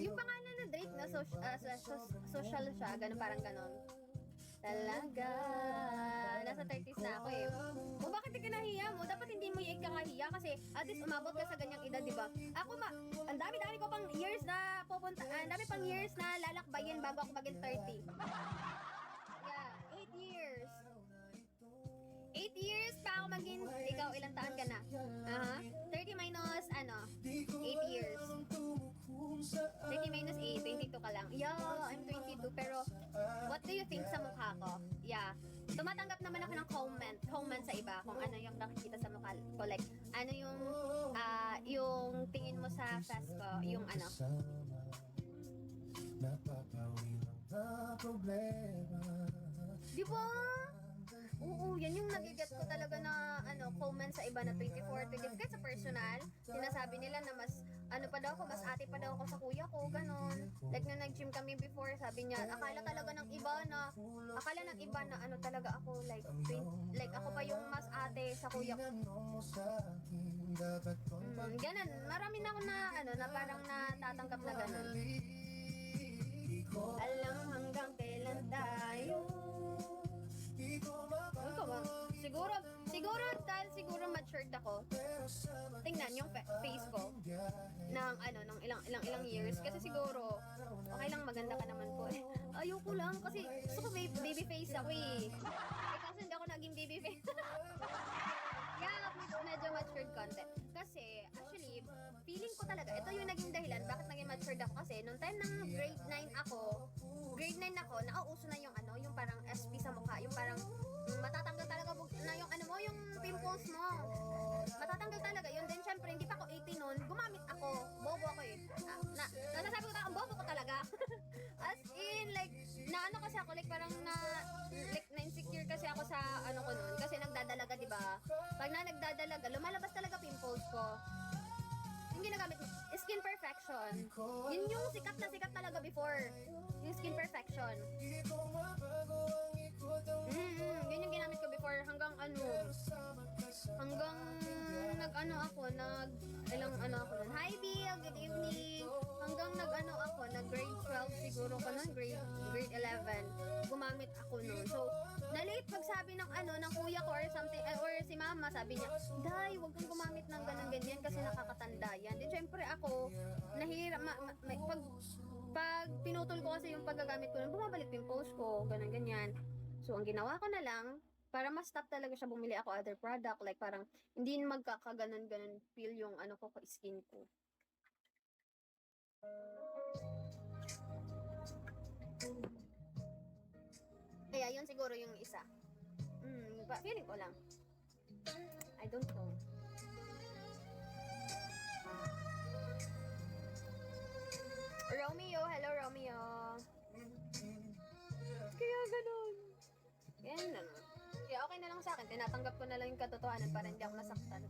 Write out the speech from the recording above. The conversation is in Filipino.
Yung pangalan na Drake na social siya, ganun parang ganun. Talaga. Nasa 30s na ako eh. O bakit ka nahiya mo? Dapat hindi mo ikakahiya kasi at least umabot ka sa ganyang edad, di ba? Ako ang dami-dami ko pang years na pupunta, ang dami pang years na lalakbayin bago ako maging 30. Yeah, 8 years. 8 years pa ako maging, ikaw ilang taon ka na? 30 minus 8 years. 30 minus 8, 22 ka lang. Yeah, I'm 22 pero what do you think sa mukha ko? Yeah. Tumatanggap naman ako ng comment sa iba kung ano yung nakikita sa mukha ko. Like, ano yung tingin mo sa face ko, yung ano. Di ba? Oo, yan yung nagiget ko talaga na comment sa iba na 24, 25. Kahit sa personal, sinasabi nila na mas pa daw ako, mas ate pa daw ako sa kuya ko, ganon. Like na nag-gym kami before, sabi niya, akala ng iba na talaga ako, like ako pa yung mas ate sa kuya ko. Ganon, marami na ako na parang natatanggap na ganon. Alam hanggang kailan tayo. Siguro matured ako. Tingnan yung face ko ng ilang years kasi siguro okay lang, maganda ka naman po eh. Ayoko lang kasi gusto ko baby face ako eh. Kasi hindi ako naging baby face. Yeah, medyo matured content. Kasi, actually, feeling ko talaga, ito yung naging dahilan bakit naging matured ako. Kasi, nung time ng grade 9 ako, nauuso na yung yung parang SP sa mukha, yung parang matatanggal talaga na yung yung pimples mo. Matatanggal talaga yun. Then, syempre, hindi pa ako 18 noon, gumamit ako. Bobo ako eh. Nasasabi ko ang bobo ko talaga. As in, like, kasi ako, like, parang na-insecure kasi ako sa ko noon. Kasi nagdadalaga, di ba? Pag nagdadalaga, lumalabas talaga pimples ko. Yung ginagamit mo, Skin Perfection. Yun yung sikat na sikat talaga before. Yung Skin Perfection. Yun yung ginamit ko before hanggang ilang ako nun. Hi B, good evening. Hanggang grade 12 siguro ko nun, grade 11. Gumamit ako nun. So, na-late pagsabi ng kuya ko or something, or si mama, sabi niya, Day, huwag kang gumamit ng ganyan kasi nakakatanda yan. Then, syempre ako, nahirap, pag pinutol ko kasi yung paggagamit ko nun, bumabalik yung post ko, ganyan. So, ang ginawa ko na lang, para ma-stop talaga siya, bumili ako other product, like parang hindi magkakaganon-ganon feel yung skin ko. Kaya yun siguro yung isa. Feeling ko lang. I don't know. Romeo, hello Romeo. Kaya ganun. Yan lang. Kaya okay na lang sa akin. Tinatanggap ko na lang yung katotohanan para hindi ako masaktan.